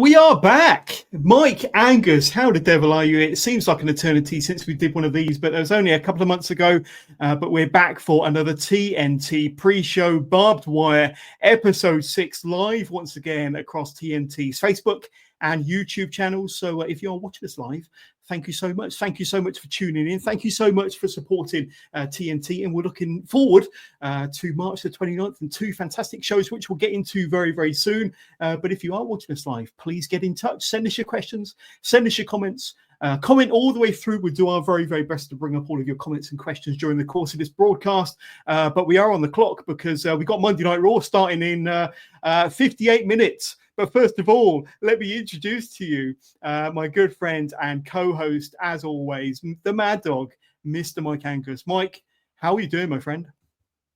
We are back. Mike, Angus, how the devil are you? It seems like an eternity since we did one of these, but it was only a couple of months ago. But we're back for another TNT pre-show Barbed Wire episode 6 live once again across TNT's Facebook and YouTube channels. So if you're watching us live, thank you so much. Thank you so much for tuning in. Thank you so much for supporting TNT. And we're looking forward to March the 29th and 2 fantastic shows, which we'll get into very, very soon. But if you are watching us live, please get in touch. Send us your questions. Send us your comments. Comment all the way through. We'll do our very, very best to bring up all of your comments and questions during the course of this broadcast. But we are on the clock because we got Monday Night Raw starting in 58 minutes. But first of all, let me introduce to you my good friend and co-host, as always, the Mad Dog, Mr. Mike Angus. Mike, how are you doing, my friend?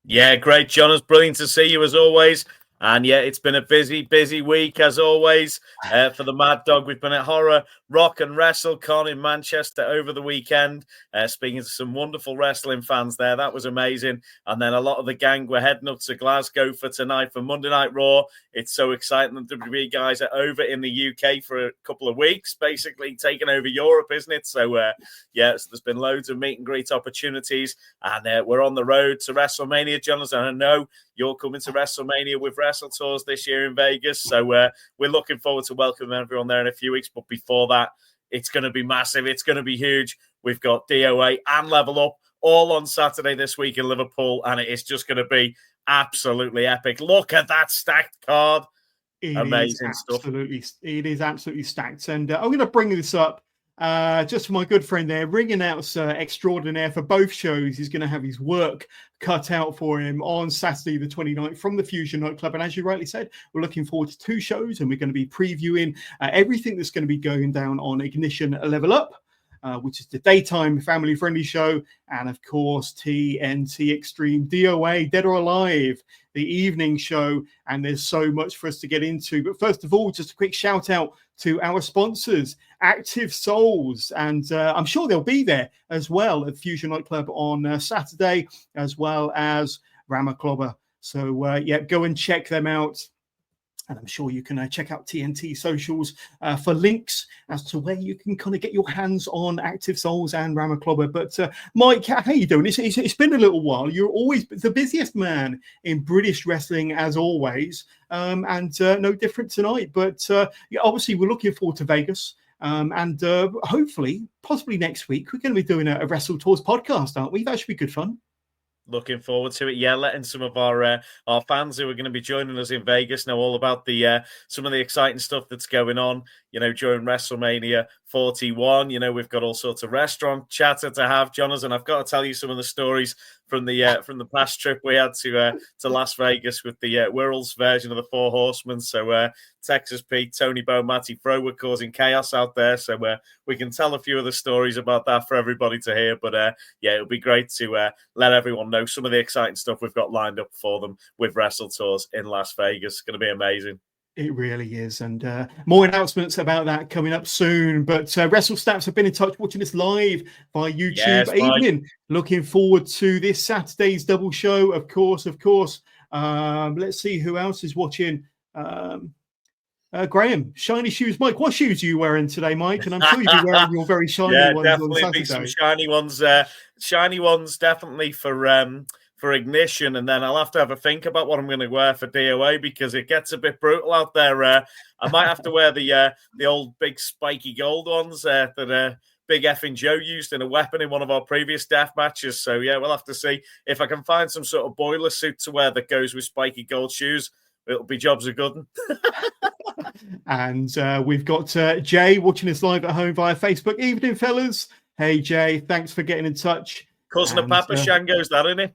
Yeah, great, John. It's brilliant to see you as always. And yeah, it's been a busy week as always for the Mad Dog. We've been at Horror, Rock and WrestleCon in Manchester over the weekend, speaking to some wonderful wrestling fans there. That was amazing. And then a lot of the gang were heading up to Glasgow for tonight for Monday Night Raw. It's so exciting. The WWE guys are over in the UK for a couple of weeks, basically taking over Europe, isn't it? So yeah, so there's been loads of meet and greet opportunities. And we're on the road to WrestleMania, Jonathan. I know you're coming to WrestleMania with Wrestle Tours this year in Vegas. So we're looking forward to welcoming everyone there in a few weeks. But before that, it's going to be massive. It's going to be huge. We've got DOA and Level Up all on Saturday this week in Liverpool. And it is just going to be absolutely epic. Look at that stacked card. Amazing stuff. It is absolutely stacked. And I'm going to bring this up just for my good friend there, ring announcer extraordinaire for both shows. He's going to have his work cut out for him on Saturday the 29th from the Fusion Nightclub. And as you rightly said, we're looking forward to 2 shows and we're going to be previewing everything that's going to be going down on Ignition Level Up, which is the daytime family-friendly show, and of course TNT Extreme DOA, Dead or Alive, the evening show, and there's so much for us to get into. But first of all, just a quick shout out to our sponsors, Active Souls, and I'm sure they'll be there as well at Fusion Nightclub on Saturday, as well as Ramaclobber. So yeah, go and check them out. And I'm sure you can check out TNT socials for links as to where you can kind of get your hands on Active Souls and Ramaclobber. But Mike, how you doing? It's been a little while. You're always the busiest man in British wrestling, as always, and no different tonight. But yeah, obviously, we're looking forward to Vegas. And hopefully, possibly next week, we're going to be doing a Wrestle Tours podcast, aren't we? That should be good fun. Looking forward to it. Yeah, letting some of our fans who are going to be joining us in Vegas know all about the some of the exciting stuff that's going on, you know, during WrestleMania 41. You know, we've got all sorts of restaurant chatter to have, Jonathan. I've got to tell you some of the stories from the past trip we had to Las Vegas with the World's version of the Four Horsemen. So Texas Pete, Tony Bo, Matty Fro were causing chaos out there. So we can tell a few of the stories about that for everybody to hear. But yeah, it'll be great to let everyone know some of the exciting stuff we've got lined up for them with Wrestle Tours in Las Vegas. It's going to be amazing. It really is. And more announcements about that coming up soon. But Wrestle Stats have been in touch watching us live via YouTube. Yes, evening. Looking forward to this Saturday's double show, of course. Let's see who else is watching. Graham, shiny shoes. Mike, what shoes are you wearing today, Mike? And I'm sure you'll be wearing your very shiny ones definitely on Saturday. Be some shiny ones. Shiny ones definitely for Ignition, and then I'll have to have a think about what I'm going to wear for DOA because it gets a bit brutal out there. I might have to wear the old big spiky gold ones that Big Effing Joe used in a weapon in one of our previous death matches. So yeah, we'll have to see if I can find some sort of boiler suit to wear that goes with spiky gold shoes. It'll be jobs are good. And we've got Jay watching us live at home via Facebook. Evening, fellas. Hey, Jay, thanks for getting in touch. Cousin of Papa Shango's that, isn't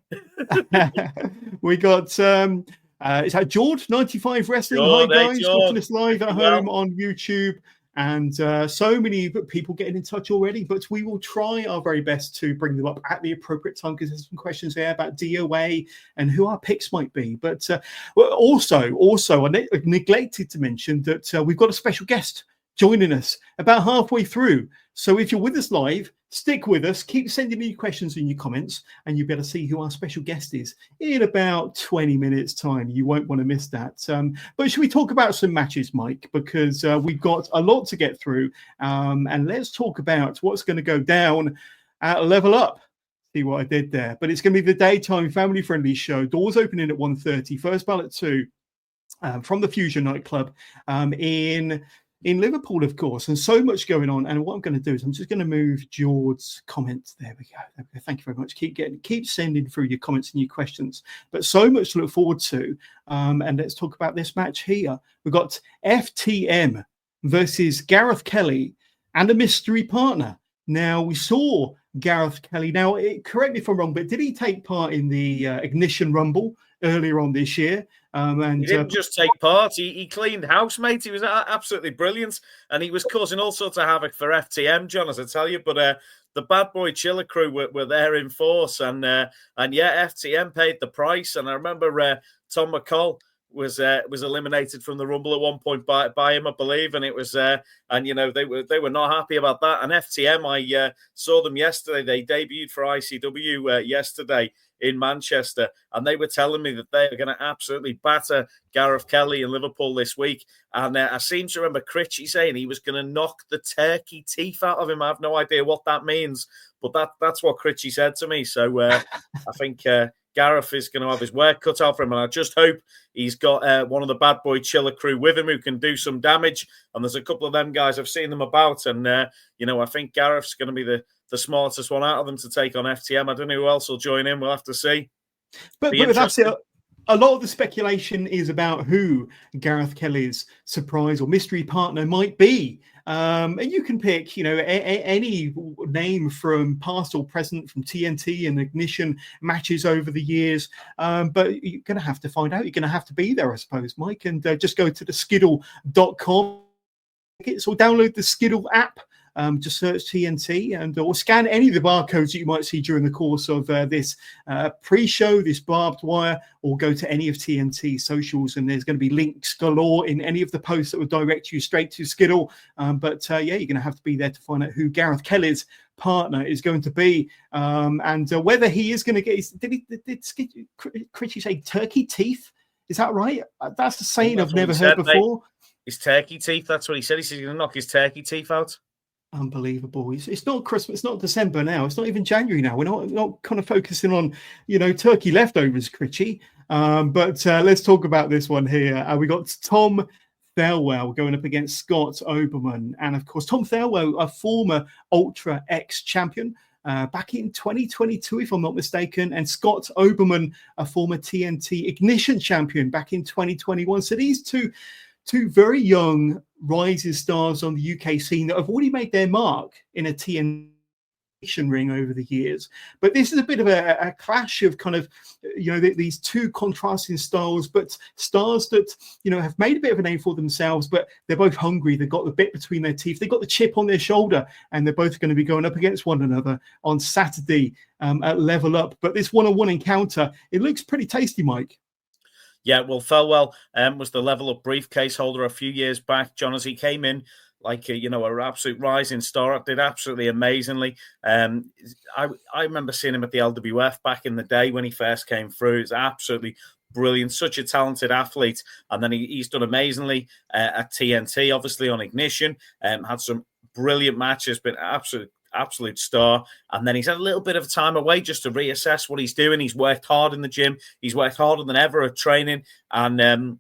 it? We got is that George 95 Wrestling? George, hi guys, hey, watching us live at home on YouTube, and so many people getting in touch already. But we will try our very best to bring them up at the appropriate time because there's some questions there about DOA and who our picks might be. But also, I neglected to mention that we've got a special guest joining us about halfway through. So if you're with us live, stick with us. Keep sending me your questions and your comments, and you'll be able to see who our special guest is in about 20 minutes' time. You won't want to miss that. But should we talk about some matches, Mike? Because we've got a lot to get through. And let's talk about what's going to go down at Level Up. See what I did there. But it's going to be the daytime family-friendly show. Doors opening at 1:30. First bell at 2 from the Fusion nightclub in Liverpool, of course, and so much going on. And what I'm going to do is I'm just going to move George's comments. There we go. Thank you very much. Keep sending through your comments and your questions. But so much to look forward to. And let's talk about this match here. We've got FTM versus Gareth Kelly and a mystery partner. Now, we saw Gareth Kelly. Now, correct me if I'm wrong, but did he take part in the Ignition Rumble earlier on this year? And he didn't just take part, he cleaned house, mate. He was absolutely brilliant, and he was causing all sorts of havoc for FTM, John, as I tell you. But the Bad Boy Chiller crew were there in force, and yeah, FTM paid the price. And I remember Tom McCall was eliminated from the Rumble at one point by him, I believe, and it was and you know they were not happy about that. And FTM, I saw them yesterday. They debuted for ICW yesterday in Manchester, and they were telling me that they are going to absolutely batter Gareth Kelly in Liverpool this week. And I seem to remember Critchy saying he was going to knock the turkey teeth out of him. I have no idea what that means, but that's what Critchy said to me. So I think Gareth is going to have his work cut out for him, and I just hope he's got one of the Bad Boy Chiller crew with him who can do some damage. And there's a couple of them guys, I've seen them about, and you know, I think Gareth's going to be the smartest one out of them to take on FTM. I don't know who else will join in. We'll have to see. But that's it. A lot of the speculation is about who Gareth Kelly's surprise or mystery partner might be. And you can pick, you know, any name from past or present, from TNT and Ignition matches over the years. But you're going to have to find out. You're going to have to be there, I suppose, Mike. And just go to the skiddle.com or download the Skiddle app. Just search TNT or scan any of the barcodes that you might see during the course of this pre-show, this barbed wire, or go to any of TNT socials, and there's going to be links galore in any of the posts that will direct you straight to Skiddle. But yeah, you're going to have to be there to find out who Gareth Kelly's partner is going to be, and whether he is going to get. Did Critchy say turkey teeth? Is that right? That's the saying I've never heard before. His turkey teeth. That's what he said. He said he's going to knock his turkey teeth out. Unbelievable. It's not Christmas. It's not December now. It's not even January now. We're not kind of focusing on, you know, turkey leftovers, Critchy. But let's talk about this one here. We got Tom Thelwell going up against Scott Oberman. And, of course, Tom Thelwell, a former Ultra X champion back in 2022, if I'm not mistaken. And Scott Oberman, a former TNT Ignition champion back in 2021. So these two very young rising stars on the UK scene that have already made their mark in a TNT ring over the years. But this is a bit of a clash of kind of, you know, these two contrasting styles, but stars that, you know, have made a bit of a name for themselves, but they're both hungry. They've got the bit between their teeth. They've got the chip on their shoulder, and they're both going to be going up against one another on Saturday at Level Up. But this one-on-one encounter, it looks pretty tasty, Mike. Yeah, well, Thelwell was the Level Up briefcase holder a few years back, John, as he came in like, you know, an absolute rising star. Did absolutely amazingly. I remember seeing him at the LWF back in the day when he first came through. He's absolutely brilliant, such a talented athlete. And then he's done amazingly at TNT, obviously on Ignition. Had some brilliant matches, been absolute star. And then he's had a little bit of time away just to reassess what he's doing. He's worked hard in the gym. He's worked harder than ever at training. And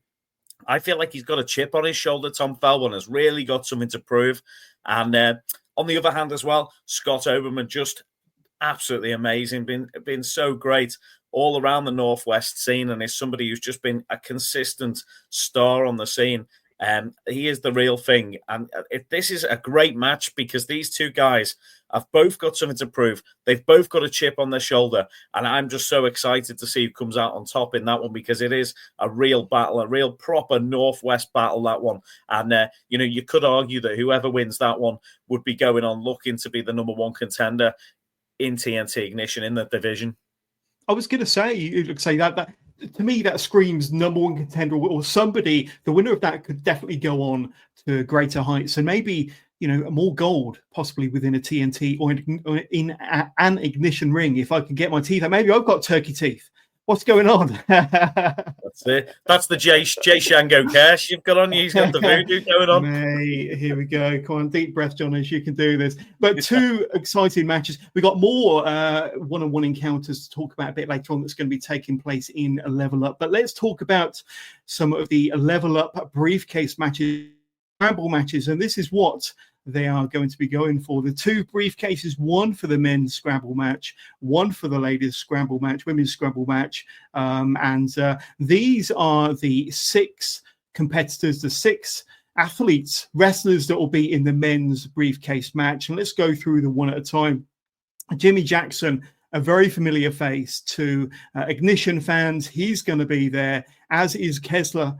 I feel like he's got a chip on his shoulder. Tom Thelwell has really got something to prove. And on the other hand as well, Scott Oberman, just absolutely amazing. Been so great all around the Northwest scene, and is somebody who's just been a consistent star on the scene. He is the real thing. And this is a great match because these two guys have both got something to prove. They've both got a chip on their shoulder. And I'm just so excited to see who comes out on top in that one, because it is a real battle, a real proper Northwest battle, that one. And, you know, you could argue that whoever wins that one would be going on looking to be the number one contender in TNT Ignition in the division. I was going to say, you could say that to me, that screams number one contender, or somebody, the winner of that could definitely go on to greater heights, and maybe, more gold, possibly within a TNT or in an ignition ring. If I can get my teeth out, maybe I've got turkey teeth. What's going on? That's it. That's the Jay Shango cash you've got on you. He's got the voodoo going on. Mate, here we go. Come on, deep breath, John, as you can do this. But two exciting matches. We've got more one-on-one encounters to talk about a bit later on that's going to be taking place in a Level Up. But let's talk about some of the Level Up briefcase matches, scramble matches. And this is what they are going to be going for. The two briefcases, one for the men's scramble match, one for the ladies scramble match, women's scramble match. These are the 6 competitors, the 6 athletes, wrestlers that will be in the men's briefcase match. And let's go through them one at a time. Jimmy Jackson, a very familiar face to Ignition fans. He's going to be there, as is Kessler.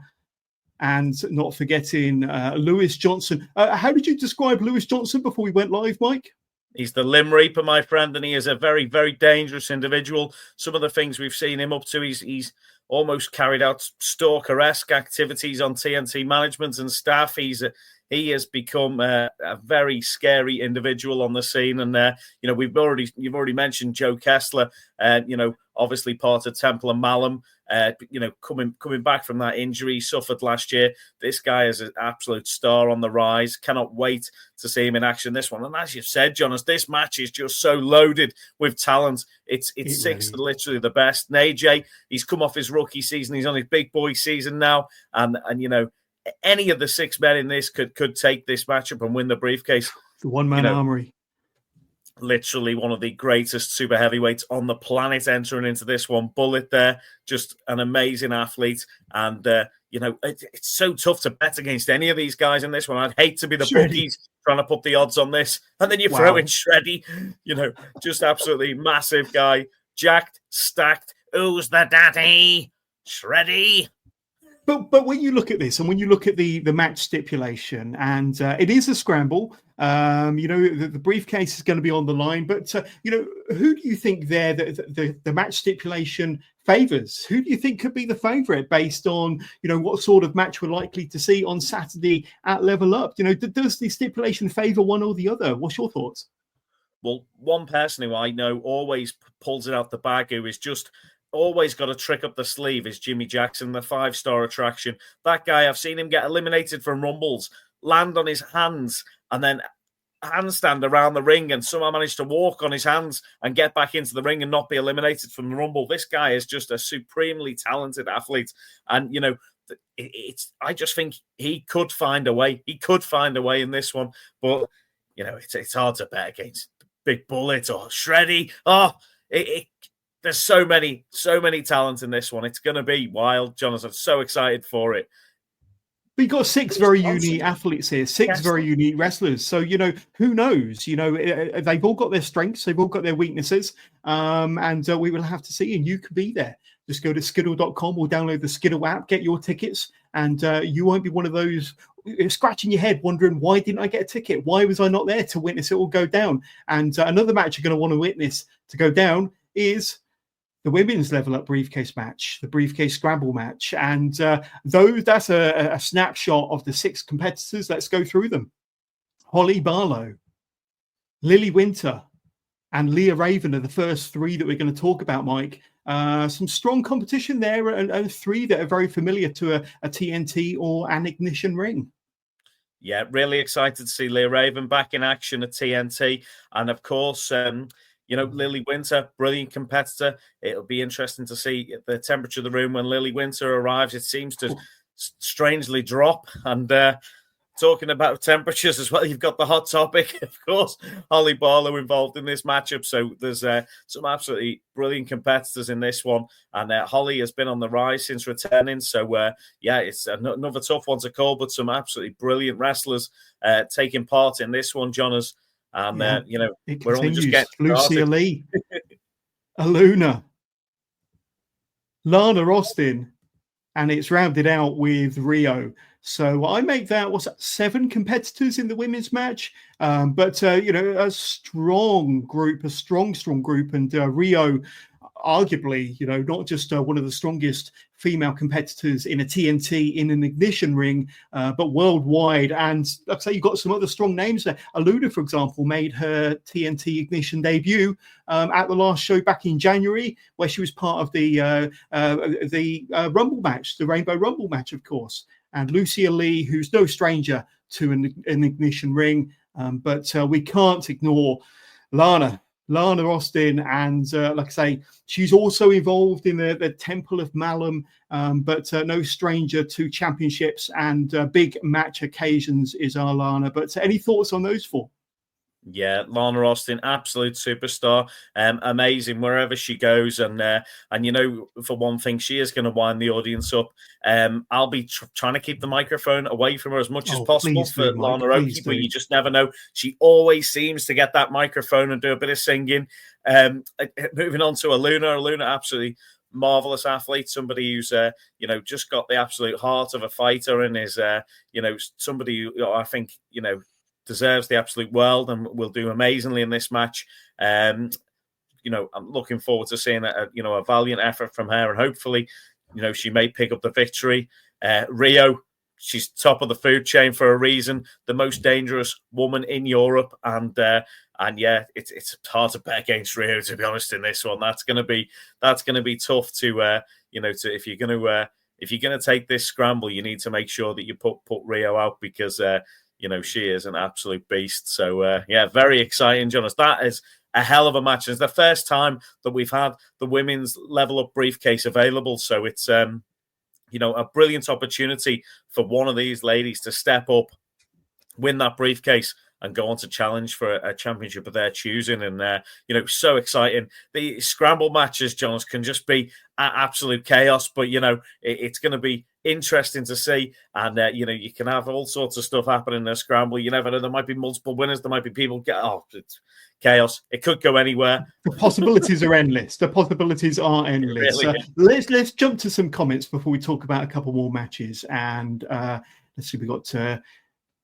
And not forgetting Lewis Johnson. How did you describe Lewis Johnson before we went live, Mike? He's the Limb Reaper, my friend, and he is a very, very dangerous individual. Some of the things we've seen him up to, he's almost carried out stalker-esque activities on TNT management and staff. He has become a very scary individual on the scene. And, you've already mentioned Joe Kessler, obviously part of Temple and Malum, coming back from that injury he suffered last year. This guy is an absolute star on the rise. Cannot wait to see him in action this one. And as you've said, Jonas, this match is just so loaded with talent. It's 6 literally the best. And AJ, he's come off his rookie season. He's on his big boy season now. And any of the 6 men in this could take this matchup and win the briefcase. The one-man armory. Literally one of the greatest super heavyweights on the planet entering into this one. Bullet there, just an amazing athlete. And, it's so tough to bet against any of these guys in this one. I'd hate to be the bookies trying to put the odds on this. And then you throw in Shreddy, just absolutely massive guy. Jacked, stacked. Who's the daddy? Shreddy. But when you look at this, and when you look at the match stipulation, and it is a scramble, the briefcase is going to be on the line. But who do you think there the match stipulation favors? Who do you think could be the favorite based on what sort of match we're likely to see on Saturday at Level Up? Does the stipulation favor one or the other? What's your thoughts? Well, one person who I know always pulls it out the bag, who is just always got a trick up the sleeve, is Jimmy Jackson, the 5-star attraction. That guy, I've seen him get eliminated from Rumbles, land on his hands, and then handstand around the ring, and somehow manage to walk on his hands and get back into the ring and not be eliminated from the Rumble. This guy is just a supremely talented athlete. And, I just think he could find a way. He could find a way in this one. But, it's hard to bet against Big Bullet or Shreddy. There's so many talent in this one. It's going to be wild, Jonas. I'm so excited for it. We've got 6 very unique athletes here, 6 very unique wrestlers. So, who knows? They've all got their strengths. They've all got their weaknesses. And we will have to see. And you can be there. Just go to skiddle.com or download the Skiddle app, get your tickets. And you won't be one of those scratching your head, wondering, why didn't I get a ticket? Why was I not there to witness it all go down? And another match you're going to want to witness to go down is the women's Level Up briefcase match, the briefcase scramble match. And though that's a snapshot of the 6 competitors, let's go through them. Holly Barlow, Lily Winter, and Leah Raven are the first 3 that we're going to talk about, Mike. Some strong competition there, and 3 that are very familiar to a TNT or an Ignition ring. Yeah, really excited to see Leah Raven back in action at TNT. And of course, Lily Winter, brilliant competitor. It'll be interesting to see the temperature of the room when Lily Winter arrives. It seems to strangely drop. And talking about temperatures as well, you've got the hot topic, of course, Holly Barlow involved in this matchup. So there's some absolutely brilliant competitors in this one. And Holly has been on the rise since returning. So, it's another tough one to call, but some absolutely brilliant wrestlers taking part in this one, Jonas. And, we're only just getting Lucia Lee, Aluna, Lana Austin, and it's rounded out with Rio. So I make that, 7 competitors in the women's match? But a strong group, a strong group. And Rio, arguably, not just one of the strongest female competitors in a TNT in an ignition ring, but worldwide. And like I say, you've got some other strong names there. Aluna, for example, made her TNT ignition debut at the last show back in January, where she was part of the Rumble match, the Rainbow Rumble match, of course. And Lucia Lee, who's no stranger to an ignition ring, but we can't ignore Lana Austin, and like I say, she's also involved in the Temple of Malum, but no stranger to championships and big match occasions is our Lana. But any thoughts on those four? Yeah, Lana Austin, absolute superstar, amazing wherever she goes, and for one thing, she is going to wind the audience up. I'll be trying to keep the microphone away from her as much as possible for Lana Oki, but you just never know. She always seems to get that microphone and do a bit of singing. Moving on to Aluna, absolutely marvelous athlete, somebody who's just got the absolute heart of a fighter and is somebody who I think deserves the absolute world and will do amazingly in this match. I'm looking forward to seeing a valiant effort from her, and hopefully, she may pick up the victory. Rio, she's top of the food chain for a reason, the most dangerous woman in Europe, and yeah, it's hard to bet against Rio, to be honest, in this one. That's gonna be tough to if you're gonna take this scramble, you need to make sure that you put Rio out, because she is an absolute beast. So, very exciting, Jonas. That is a hell of a match. It's the first time that we've had the women's level up briefcase available. So it's, a brilliant opportunity for one of these ladies to step up, win that briefcase, and go on to challenge for a championship of their choosing. And, so exciting. The scramble matches, Jonas, can just be absolute chaos, but, it's going to be interesting to see. And, you can have all sorts of stuff happen in a scramble. You never know. There might be multiple winners. There might be people it's chaos. It could go anywhere. The possibilities are endless. Really let's jump to some comments before we talk about a couple more matches. And let's see, we got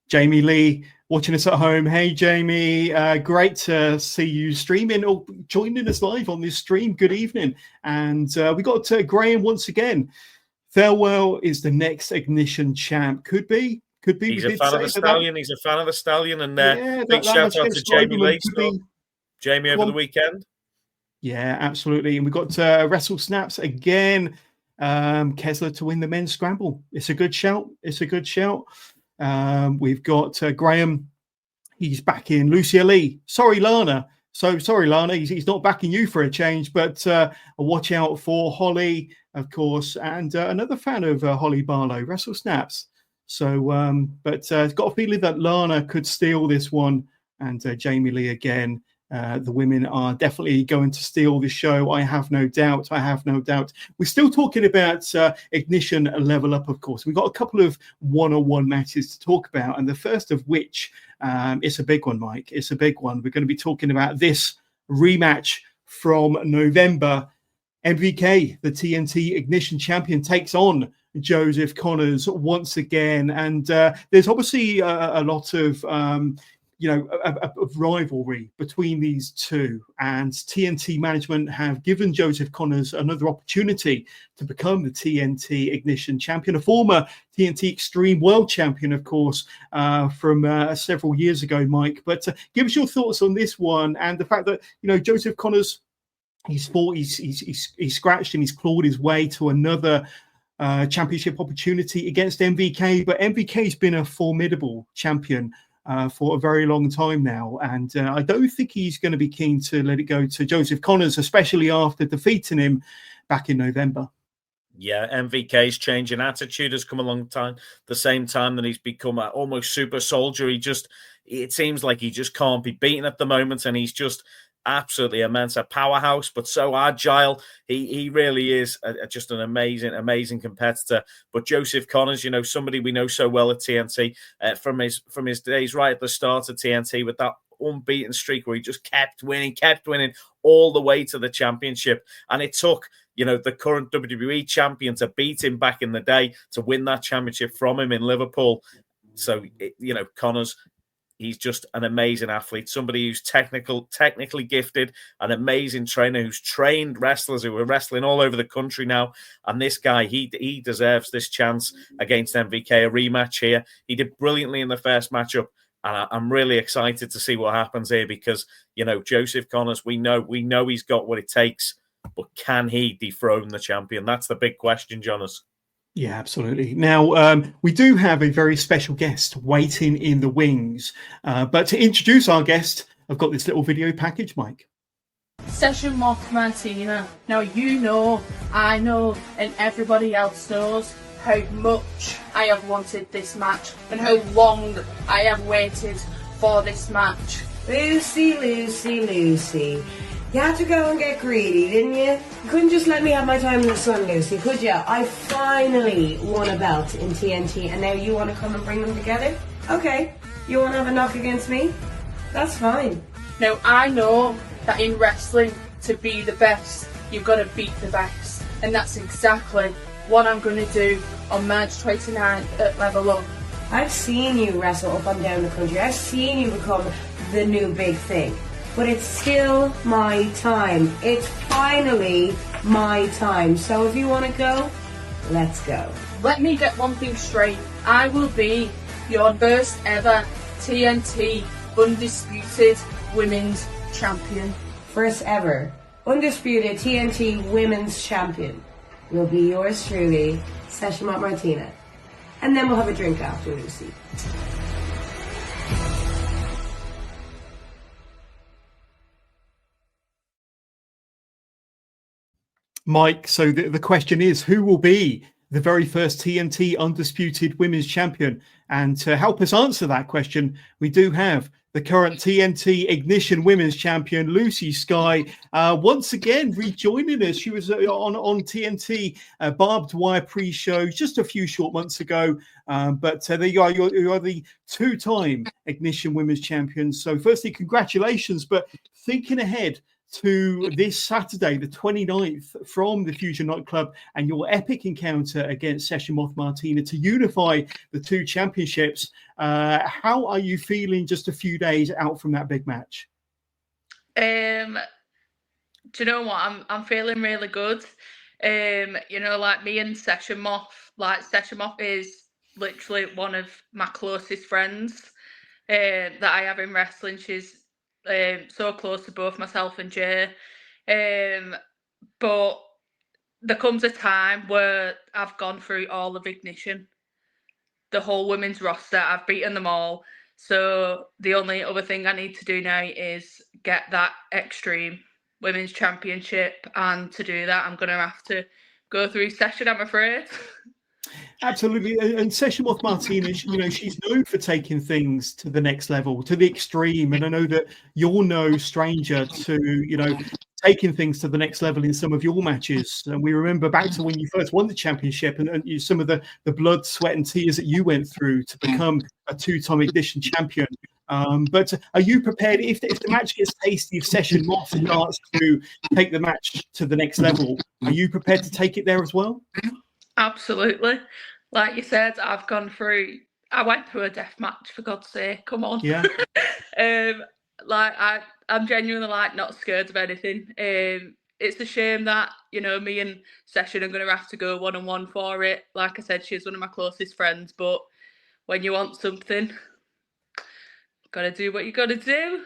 Jamie Lee watching us at home. Hey, Jamie, great to see you streaming or joining us live on this stream. Good evening. And we got Graham once again. Farewell is the next Ignition champ. Could be. He's a fan of the Stallion. He's a fan of the Stallion. And big shout out to Jamie Lee. Jamie over the weekend. Yeah, absolutely. And we've got Wrestle Snaps again. Kessler to win the men's scramble. It's a good shout. We've got Graham. He's back in. Lucia Lee. Sorry, Lana. Sorry, Lana. He's not backing you for a change, but watch out for Holly, of course, and another fan of Holly Barlow, Wrestle Snaps. So, but got a feeling that Lana could steal this one, and Jamie Lee again. The women are definitely going to steal the show. I have no doubt. We're still talking about Ignition Level Up, of course. We've got a couple of one-on-one matches to talk about, and the first of which, it's a big one, Mike. It's a big one. We're going to be talking about this rematch from November. MVK, the TNT Ignition champion, takes on Joseph Connors once again. And there's obviously a lot of of rivalry between these two, and TNT management have given Joseph Connors another opportunity to become the TNT Ignition champion, a former TNT Extreme World Champion, of course, from several years ago, Mike. But give us your thoughts on this one and the fact that Joseph Connors, he's scratched and he's clawed his way to another championship opportunity against MVK, but MVK's been a formidable champion for a very long time now, and I don't think he's going to be keen to let it go to Joseph Connors, especially after defeating him back in November. Yeah, MVK's changing attitude has come along the same time that he's become an almost super soldier. It seems like he just can't be beaten at the moment, and he's just absolutely immense, a powerhouse, but so agile. He really is just an amazing competitor. But Joseph Connors, somebody we know so well at TNT from his days right at the start of TNT, with that unbeaten streak where he just kept winning all the way to the championship. And it took the current WWE champion to beat him back in the day to win that championship from him in Liverpool. So Connors, he's just an amazing athlete, somebody who's technically gifted, an amazing trainer who's trained wrestlers who are wrestling all over the country now. And this guy, he deserves this chance against MVK, a rematch here. He did brilliantly in the first matchup. And I'm really excited to see what happens here because, Joseph Connors, we know he's got what it takes, but can he dethrone the champion? That's the big question, Jonas. Yeah, absolutely. Now, we do have a very special guest waiting in the wings. But to introduce our guest, I've got this little video package, Mike. Session Moth Martina. Now, I know, and everybody else knows how much I have wanted this match and how long I have waited for this match. Lucy. You had to go and get greedy, didn't you? You couldn't just let me have my time in the sun, Lucy, could you? I finally won a belt in TNT and now you want to come and bring them together? Okay, you want to have a knock against me? That's fine. Now, I know that in wrestling, to be the best, you've got to beat the best. And that's exactly what I'm going to do on March 29th at Level Up. I've seen you wrestle up and down the country. I've seen you become the new big thing. But it's still my time. It's finally my time. So if you want to go, let's go. Let me get one thing straight. I will be your first ever TNT Undisputed Women's Champion. First ever Undisputed TNT Women's Champion will be yours truly, Session Moth Martina. And then we'll have a drink after, Lucy. Mike, so the question is, who will be the very first TNT Undisputed Women's Champion? And to help us answer that question, we do have the current TNT Ignition Women's Champion, Lucy Sky, once again rejoining us. She was on TNT Barbed Wire pre-show just a few short months ago. But there you are. You are the two-time Ignition Women's Champion. So firstly, congratulations. But thinking ahead to this Saturday, the 29th, from the Fusion Nightclub and your epic encounter against Session Moth Martina to unify the two championships. How are you feeling just a few days out from that big match? Do you know what? I'm feeling really good. Like me and Session Moth, Session Moth is literally one of my closest friends that I have in wrestling. She's so close to both myself and Jay. But there comes a time where I've gone through all of Ignition, the whole women's roster. I've beaten them all. So the only other thing I need to do now is get that Extreme Women's Championship. And to do that, I'm going to have to go through Session, I'm afraid. Absolutely. And Session Moth Martina, she's known for taking things to the next level, to the extreme. And I know that you're no stranger to, taking things to the next level in some of your matches. And we remember back to when you first won the championship and some of the blood, sweat and tears that you went through to become a two-time Ignition champion. But are you prepared if the match gets tasty, if Session Moth starts to take the match to the next level, are you prepared to take it there as well? Absolutely. Like you said, I went through a death match, for God's sake. Come on. Yeah. I'm genuinely not scared of anything. It's a shame that, me and Session are going to have to go one-on-one for it. Like I said, she's one of my closest friends, but when you want something, got to do what you got to do.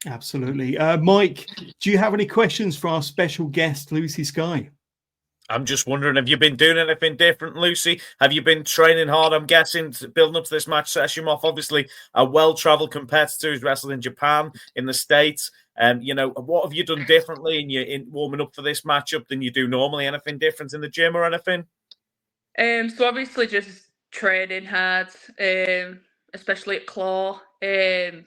Absolutely. Mike, do you have any questions for our special guest, Lucy Sky? I'm just wondering, have you been doing anything different, Lucy? Have you been training hard, I'm guessing, building up to this match? Session Moth, obviously a well-travelled competitor who's wrestled in Japan, in the States. What have you done differently in warming up for this matchup than you do normally? Anything different in the gym or anything? So obviously just training hard, especially at Claw. And,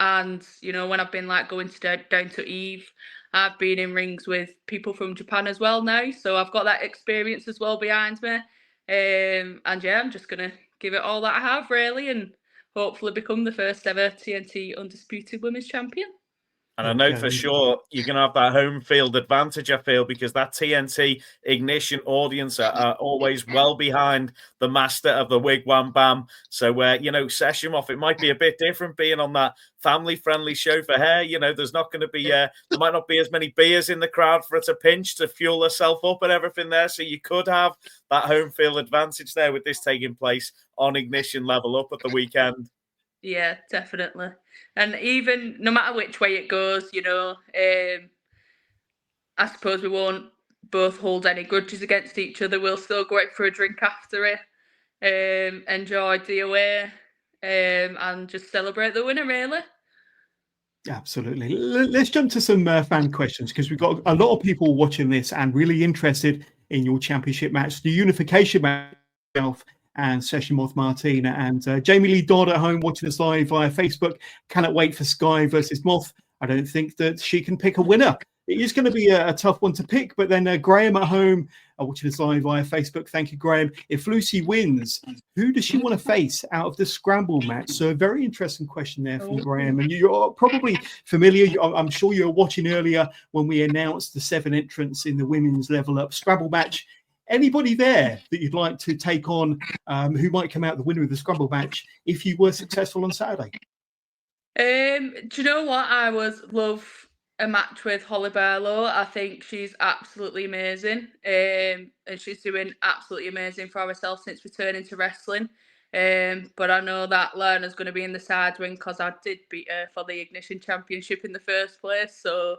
when I've been going down to Eve, I've been in rings with people from Japan as well now. So I've got that experience as well behind me. I'm just going to give it all that I have, really, and hopefully become the first ever TNT Undisputed Women's Champion. And I know for sure you're going to have that home field advantage, I feel, because that TNT Ignition audience are always well behind the master of the Wigwam Bam. So, Session Off, it might be a bit different being on that family-friendly show for her. There's not going to be, there might not be as many beers in the crowd for her to pinch to fuel herself up and everything there. So you could have that home field advantage there with this taking place on Ignition Level Up at the weekend. Yeah, definitely. And even no matter which way it goes, I suppose we won't both hold any grudges against each other. We'll still go out for a drink after it, enjoy DOA, and just celebrate the winner, really. Absolutely. Let's jump to some fan questions, because we've got a lot of people watching this and really interested in your championship match, the unification match and Session Moth Martina. And Jamie Lee Dodd at home watching us live via Facebook cannot wait for Sky versus Moth. I don't think that she can pick a winner. It is going to be a tough one to pick. But then Graham at home watching us live via Facebook. Thank you, Graham. If Lucy wins, who does she want to face out of the scramble match? So a very interesting question there from Graham. And you're probably familiar. I'm sure you were watching earlier when we announced the 7 entrants in the women's level up scramble match. Anybody there that you'd like to take on who might come out the winner of the scramble match if you were successful on Saturday? Do you know what? I love a match with Holly Barlow. I think she's absolutely amazing. And she's doing absolutely amazing for herself since returning to wrestling. But I know that Lana's going to be in the side ring because I did beat her for the Ignition Championship in the first place. So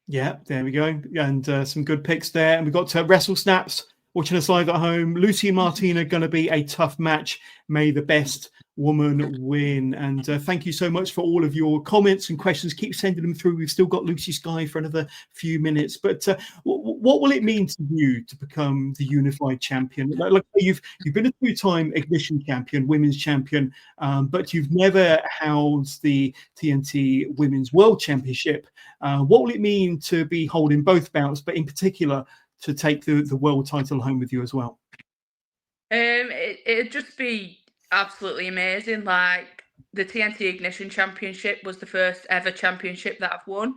yeah, there we go. And some good picks there. And we've got Wrestle Snaps watching us live at home. Lucy and Martina going to be a tough match. May the best woman win. And thank you so much for all of your comments and questions. Keep sending them through. We've still got Lucy Sky for another few minutes. But what will it mean to you to become the unified champion? Like you've been a 2-time Ignition champion, women's champion, but you've never housed the TNT Women's World Championship. What will it mean to be holding both bouts, but in particular to take the world title home with you as well? It'd just be absolutely amazing. Like, the TNT Ignition Championship was the first ever championship that I've won.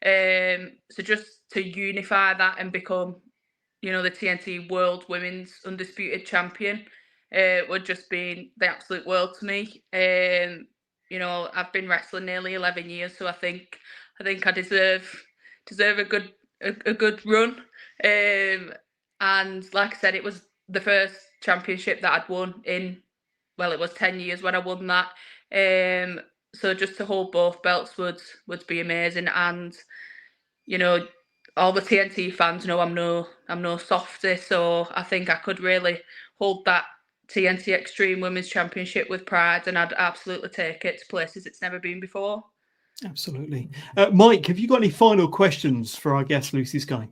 So just to unify that and become, the TNT World Women's Undisputed Champion would just be the absolute world to me. I've been wrestling nearly 11 years, so I think I deserve a good run. And like I said, it was the first championship that I'd won in, it was 10 years when I won that. So just to hold both belts would be amazing. And, all the TNT fans know I'm no softy, so I think I could really hold that TNT Extreme Women's Championship with pride, and I'd absolutely take it to places it's never been before. Absolutely. Mike, have you got any final questions for our guest, Lucy Sky?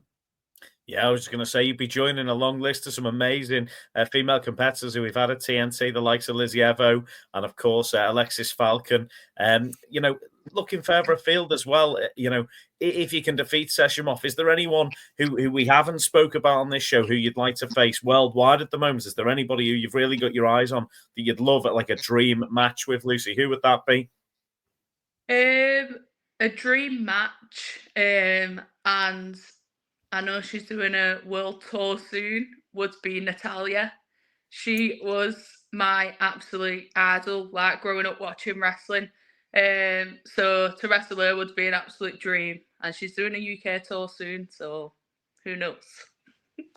Yeah, I was just going to say you'd be joining a long list of some amazing female competitors who we've had at TNT, the likes of Lizzie Evo and, of course, Alexis Falcon. Looking further afield as well, if you can defeat Session Off, is there anyone who we haven't spoke about on this show who you'd like to face worldwide at the moment? Is there anybody who you've really got your eyes on that you'd love at like a dream match with, Lucy? Who would that be? A dream match, and I know she's doing a world tour soon, would be Natalia. She was my absolute idol, like growing up watching wrestling. So to wrestle her would be an absolute dream. And she's doing a UK tour soon, so who knows?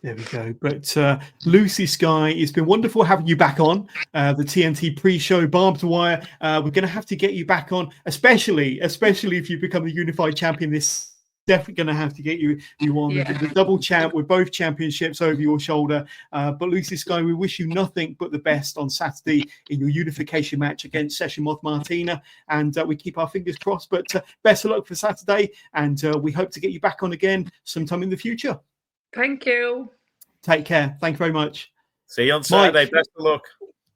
There we go. But Lucy Sky, it's been wonderful having you back on the TNT pre-show Barbed Wire. We're going to have to get you back on, especially if you become the unified champion. This definitely going to have to get you on the double champ with both championships over your shoulder. But Lucy Sky, we wish you nothing but the best on Saturday in your unification match against Session Moth Martina, and we keep our fingers crossed. But best of luck for Saturday, and we hope to get you back on again sometime in the future. Thank you. Take care. Thank you very much. See you on Saturday. Mike, best of luck.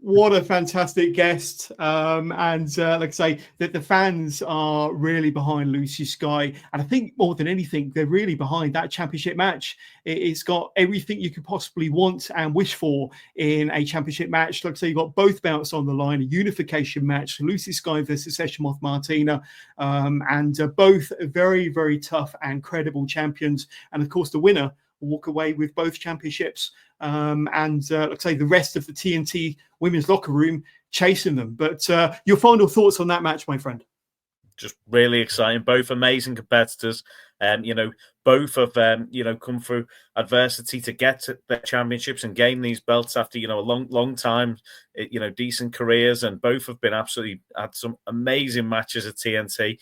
What a fantastic guest. And like I say, that the fans are really behind Lucy Sky. And I think more than anything, they're really behind that championship match. It's got everything you could possibly want and wish for in a championship match. Like I say, you've got both belts on the line, a unification match, Lucy Sky versus Session Martina, and both very, very tough and credible champions. And of course, the winner will walk away with both championships. And like I say, the rest of the TNT women's locker room chasing them. But your final thoughts on that match, my friend? Just really exciting. Both amazing competitors. Both have come through adversity to get to their championships and gain these belts after a long time. Decent careers, and both have been absolutely had some amazing matches at TNT.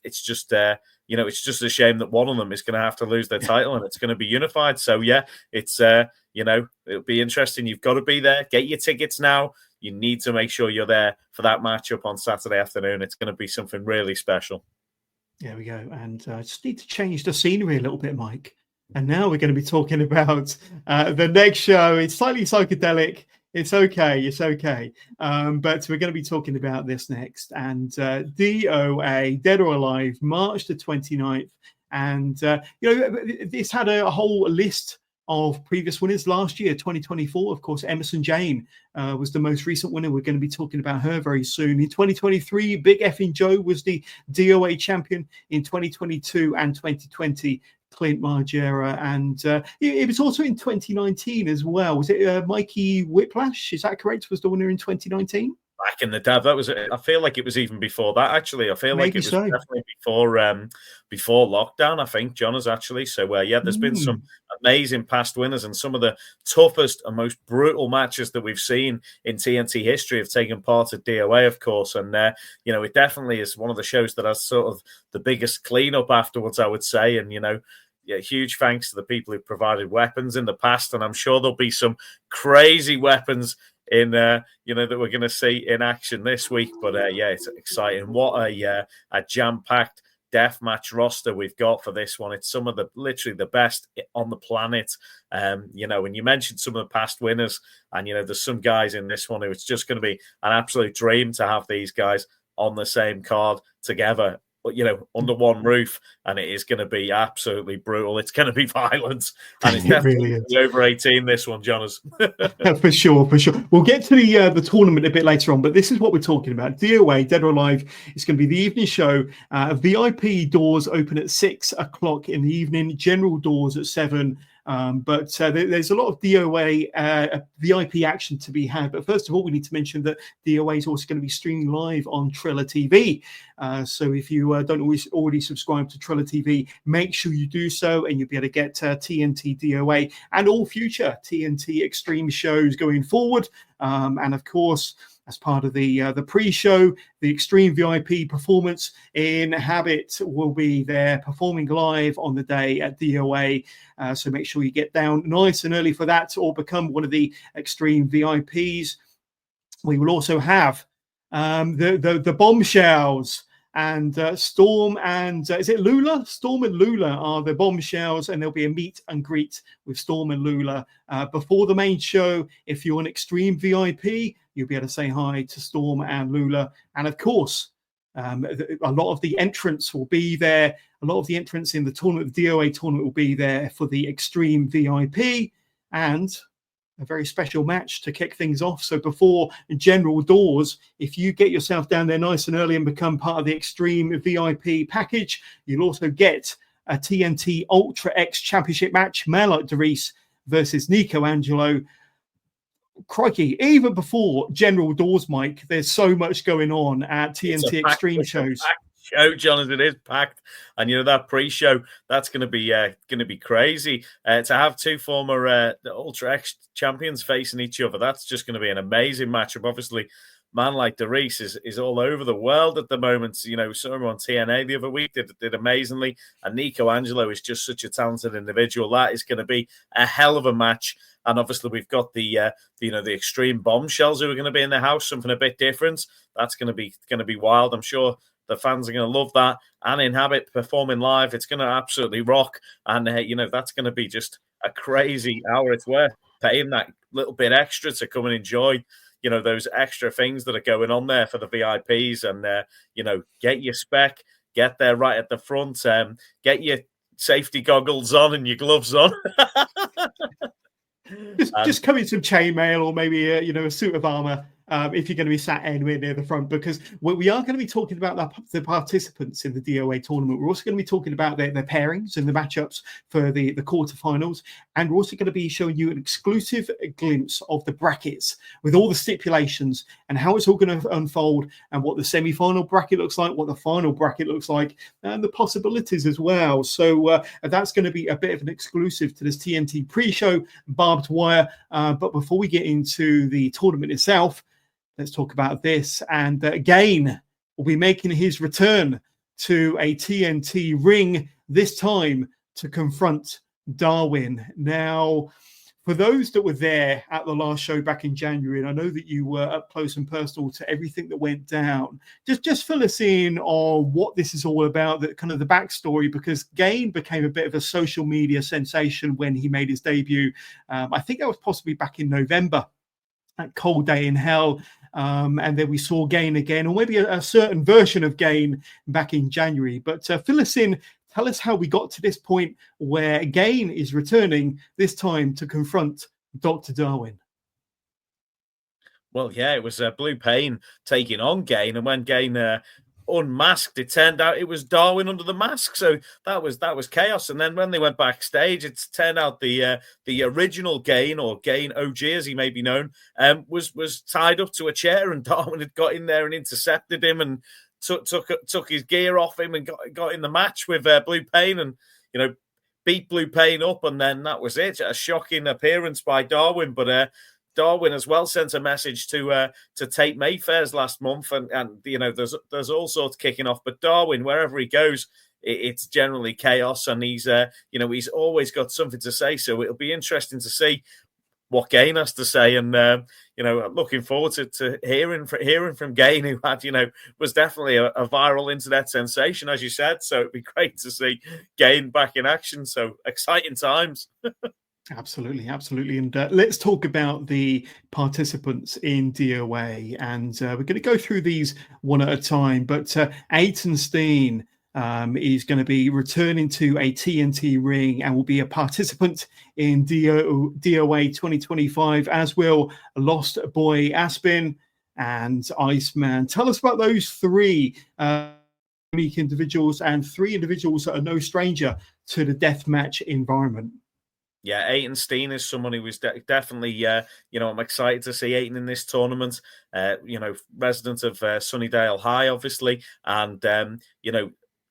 It's just it's just a shame that one of them is going to have to lose their title and it's going to be unified. So yeah, it's it'll be interesting. You've got to be there. Get your tickets now. You need to make sure you're there for that matchup on Saturday afternoon. It's going to be something really special. There we go. And I just need to change the scenery a little bit, Mike. And now we're going to be talking about the next show. It's slightly psychedelic. It's okay. It's okay. But we're going to be talking about this next. And DOA, Dead or Alive, March the 29th. And, this had a whole list of previous winners last year, 2024. Of course, Emerson Jane was the most recent winner. We're going to be talking about her very soon. In 2023, Big Effing Joe was the DOA champion. In 2022 and 2020, Clint Margera. And it was also in 2019 as well. Was it Mikey Whiplash? Is that correct? Was the winner in 2019? Back in the day, I feel like it was even before that. Actually, I feel like it was definitely before lockdown. I think John is actually. So there's been some amazing past winners, and some of the toughest and most brutal matches that we've seen in TNT history have taken part at DOA, of course. And it definitely is one of the shows that has sort of the biggest cleanup afterwards, I would say. And huge thanks to the people who provided weapons in the past, and I'm sure there'll be some crazy weapons in that we're going to see in action this week. But it's exciting. What a jam-packed deathmatch roster we've got for this one. It's some of literally the best on the planet. And you mentioned some of the past winners, and there's some guys in this one who it's just going to be an absolute dream to have these guys on the same card together, under one roof, and it is going to be absolutely brutal. It's going to be violent, and it's definitely really over 18, this one, Jonas. For sure. We'll get to the tournament a bit later on, but this is what we're talking about. DOA, Dead or Alive, it's going to be the evening show. VIP doors open at 6 o'clock in the evening, general doors at 7. But there's a lot of DOA VIP action to be had. But first of all, we need to mention that DOA is also going to be streaming live on Triller TV. So if you don't already subscribe to Triller TV, make sure you do so, and you'll be able to get TNT DOA and all future TNT Extreme shows going forward. And of course, as part of the pre-show, the Extreme VIP performance in Habit will be there performing live on the day at DOA. So make sure you get down nice and early for that, or become one of the Extreme VIPs. We will also have the Bombshells. And Storm and is it Lula? Storm and Lula are the Bombshells, and there'll be a meet and greet with Storm and Lula before the main show. If you're an Extreme VIP, you'll be able to say hi to Storm and Lula. And of course, a lot of the entrants will be there. A lot of the entrants in the tournament, the DOA tournament, will be there for the Extreme VIP, and a very special match to kick things off. So before general doors, if you get yourself down there nice and early and become part of the Extreme VIP package, you'll also get a TNT Ultra X Championship match, Malak Darius versus Nico Angelo. Crikey, even before general doors, Mike, there's so much going on at TNT Extreme shows. Show, Jonathan, it is packed, and that pre-show, that's going to be crazy. To have two former Ultra X champions facing each other, that's just going to be an amazing matchup. Obviously, man like Darius is all over the world at the moment. Saw him on TNA the other week, did amazingly, and Nico Angelo is just such a talented individual. That is going to be a hell of a match. And obviously, we've got the Extreme Bombshells who are going to be in the house, something a bit different. That's going to be wild. I'm sure the fans are going to love that. And in Habit performing live, it's going to absolutely rock. And that's going to be just a crazy hour. It's worth paying that little bit extra to come and enjoy those extra things that are going on there for the VIPs, and get your spec, get there right at the front, get your safety goggles on and your gloves on. Just come in some chainmail, or maybe a suit of armor if you're going to be sat anywhere near the front, because we are going to be talking about the participants in the DOA tournament. We're also going to be talking about their pairings and the matchups for the quarterfinals, and we're also going to be showing you an exclusive glimpse of the brackets with all the stipulations and how it's all going to unfold, and what the semi-final bracket looks like, what the final bracket looks like, and the possibilities as well. So that's going to be a bit of an exclusive to this TNT pre-show barbed wire. But before we get into the tournament itself, let's talk about this. And Gain will be making his return to a TNT ring, this time to confront Darwin. Now, for those that were there at the last show back in January, and I know that you were up close and personal to everything that went down, just fill us in on what this is all about, the kind of the backstory, because Gain became a bit of a social media sensation when he made his debut. I think that was possibly back in November, at Cold Day in Hell. And then we saw Gain again, or maybe a certain version of Gain back in January. But fill us in. Tell us how we got to this point where Gain is returning, this time to confront Dr. Darwin. Well, yeah, it was Blue Pain taking on Gain, and when Gain unmasked, it turned out it was Darwin under the mask. So that was chaos. And then when they went backstage, it turned out the original Gain, or Gain OG as he may be known, was tied up to a chair, and Darwin had got in there and intercepted him and took his gear off him and got in the match with Blue Pain, and beat Blue Pain up, and then that was it. A shocking appearance by Darwin, but Darwin as well sent a message to Tate Mayfair's last month, and there's all sorts kicking off. But Darwin, wherever he goes, it's generally chaos, and he's always got something to say. So it'll be interesting to see what Gain has to say, and looking forward to hearing from Gain, who had was definitely a viral internet sensation, as you said. So it'd be great to see Gain back in action. So exciting times. Absolutely. And let's talk about the participants in DOA, and we're going to go through these one at a time. But Aiton Steen is going to be returning to a TNT ring and will be a participant in DOA 2025, as will Lost Boy Aspin and Iceman. Tell us about those three unique individuals, and three individuals that are no stranger to the deathmatch environment. Yeah, Aiton Steen is someone who was definitely, I'm excited to see Aiton in this tournament. Resident of Sunnydale High, obviously, and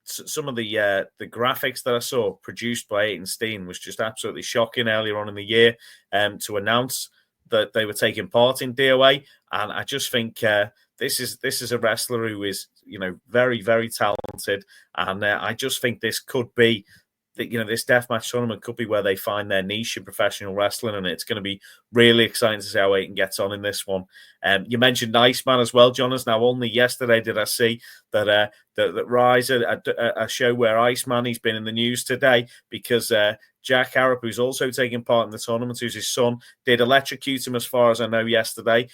some of the graphics that I saw produced by Aiton Steen was just absolutely shocking earlier on in the year to announce that they were taking part in DOA, and I just think this is a wrestler who is very, very talented, and I just think this could be. This deathmatch tournament could be where they find their niche in professional wrestling, and it's going to be really exciting to see how Aiton gets on in this one. You mentioned Iceman as well, Jonas. Now, only yesterday did I see that Rise, a show where Iceman, he's been in the news today because Jack Harrop, who's also taking part in the tournament, who's his son, did electrocute him, as far as I know, yesterday.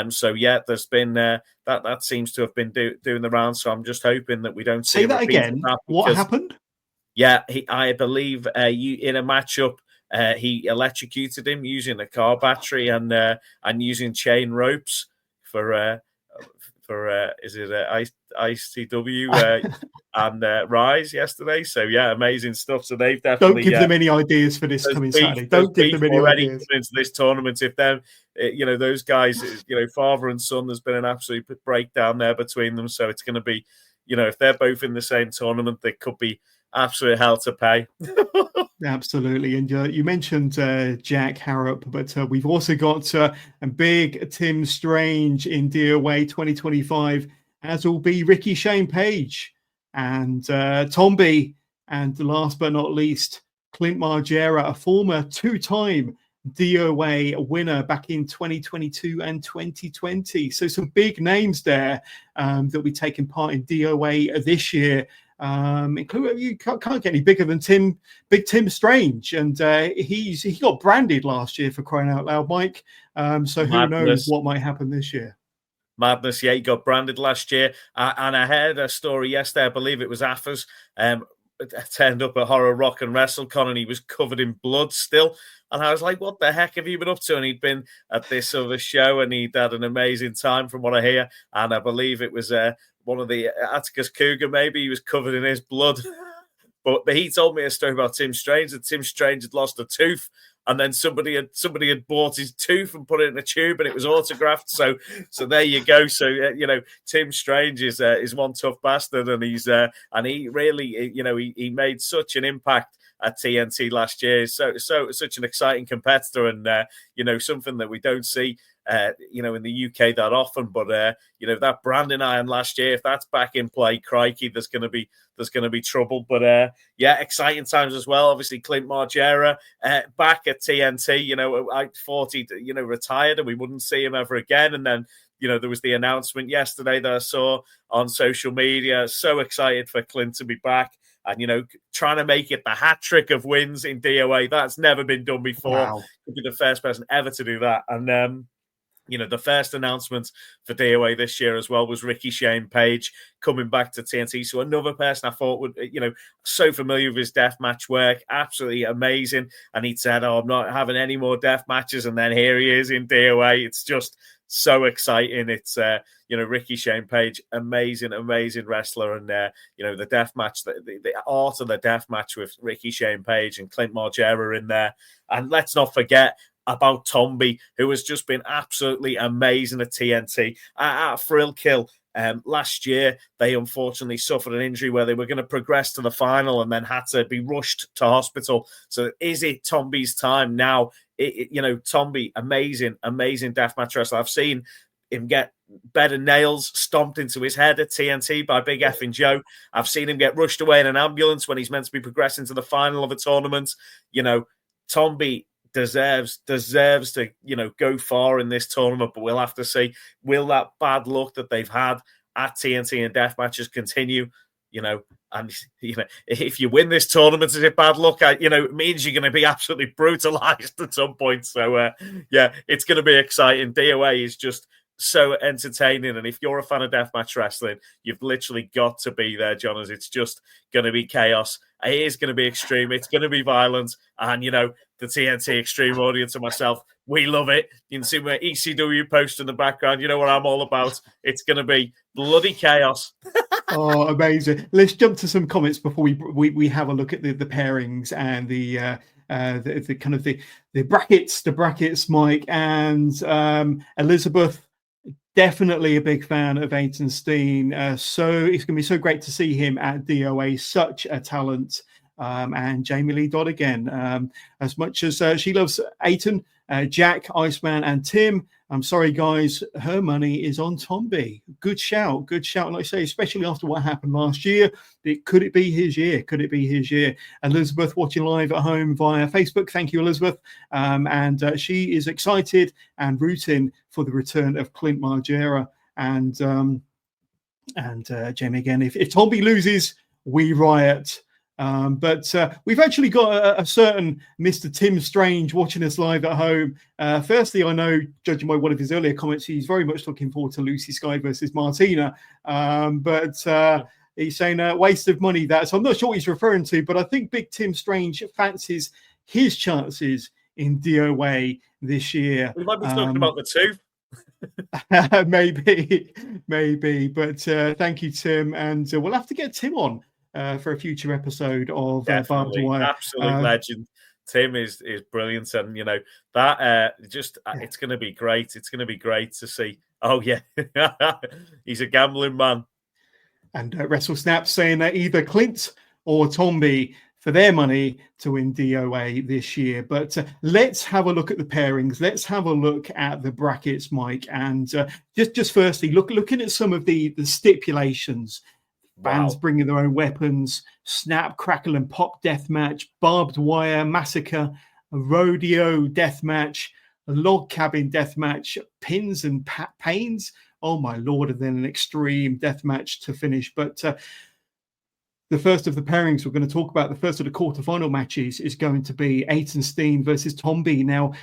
So yeah, there's been that seems to have been doing the rounds. So I'm just hoping that we don't see that again. What happened? Yeah, I believe in a matchup, he electrocuted him using a car battery and using chain ropes for is it ICW and Rise yesterday. So yeah, amazing stuff. So they've definitely don't give them any ideas for this coming Saturday. Don't give them any ideas into this tournament. If them, those guys, father and son, there's been an absolute breakdown there between them. So it's going to be, if they're both in the same tournament, there could be absolute hell to pay. Absolutely. And you mentioned Jack Harrop, but we've also got a big Tim Strange in DOA 2025, as will be Ricky Shane Page and Tomby, and last but not least, Clint Margera, a former two-time DOA winner back in 2022 and 2020. So some big names there that will be taking part in DOA this year. You can't get any bigger than Big Tim Strange, and he got branded last year, for crying out loud, Mike. So who knows what might happen this year? Madness, yeah, he got branded last year. And I heard a story yesterday, I believe it was Affers, turned up at Horror Rock and WrestleCon, and he was covered in blood still. And I was like, what the heck have you been up to? And he'd been at this other show, and he'd had an amazing time from what I hear. And I believe it was one of the Atticus Cougar, maybe. He was covered in his blood. But he told me a story about Tim Strange, that Tim Strange had lost a tooth, and then somebody had bought his tooth and put it in a tube, and it was autographed. So there you go. So Tim Strange is one tough bastard, and he really he made such an impact at TNT last year. So such an exciting competitor, and something that we don't see in the UK that often. But that branding iron last year, if that's back in play, crikey, there's going to be trouble. But exciting times as well. Obviously, Clint Margera back at TNT. I thought he retired and we wouldn't see him ever again. And then there was the announcement yesterday that I saw on social media. So excited for Clint to be back. And, trying to make it the hat trick of wins in DOA. That's never been done before. Wow. Could be the first person ever to do that. And, the first announcement for DOA this year as well was Ricky Shane Page coming back to TNT. So another person I thought would, so familiar with his deathmatch work, absolutely amazing. And he said, I'm not having any more death matches. And then here he is in DOA. It's just so exciting. It's, Ricky Shane Page, amazing wrestler. And, the death match, the art of the death match with Ricky Shane Page and Clint Margera in there. And let's not forget about Tomby, who has just been absolutely amazing at TNT. At Thrill Kill last year, they unfortunately suffered an injury where they were going to progress to the final and then had to be rushed to hospital. So is it Tomby's time now? Tomby, amazing deathmatch wrestler. I've seen him get bed and nails stomped into his head at TNT by Big Effing Joe. I've seen him get rushed away in an ambulance when he's meant to be progressing to the final of a tournament. Tomby deserves to go far in this tournament, but we'll have to see, will that bad luck that they've had at TNT and death matches continue? And if you win this tournament, is it bad luck? It means you're going to be absolutely brutalized at some point. So it's going to be exciting. DOA is just so entertaining, and if you're a fan of deathmatch wrestling, you've literally got to be there, John, as it's just going to be chaos. It is going to be extreme. It's going to be violent, and the TNT Extreme audience and myself, we love it. You can see my ECW post in the background. You know what I'm all about. It's going to be bloody chaos. Oh, amazing! Let's jump to some comments before we have a look at the pairings and the kind of the brackets, Mike and Elizabeth. Definitely a big fan of Aiton Steen. So it's going to be so great to see him at DOA. Such a talent. And Jamie Lee Dodd again. As much as she loves Aiton, Jack, Iceman, and Tim, I'm sorry, guys, her money is on Tomby. Good shout. Like I say, especially after what happened last year. Could it be his year? Elizabeth watching live at home via Facebook. Thank you, Elizabeth. And she is excited and rooting for the return of Clint Margera. And Jamie again, if Tomby loses, we riot. But we've actually got a certain Mr. Tim Strange watching us live at home. Firstly, I know, judging by one of his earlier comments, he's very much looking forward to Lucy Sky versus Martina. But he's saying waste of money. So I'm not sure what he's referring to, but I think Big Tim Strange fancies his chances in DOA this year. We might be talking about the two. maybe. But thank you, Tim. And we'll have to get Tim on for a future episode of Barbed Wire. Absolute legend. Tim is brilliant, and it's going to be great. It's going to be great to see. Oh yeah, he's a gambling man. And WrestleSnap saying that either Clint or Tomby for their money to win DOA this year. But let's have a look at the pairings. Let's have a look at the brackets, Mike. And just firstly, looking at some of the stipulations. Bands bringing their own weapons, snap, crackle, and pop deathmatch, barbed wire massacre, a rodeo deathmatch, a log cabin deathmatch, pins and pains. Oh my lord! And then an extreme deathmatch to finish. But the first of the pairings we're going to talk about, the first of the quarterfinal matches, is going to be Steen versus Tomby. Now,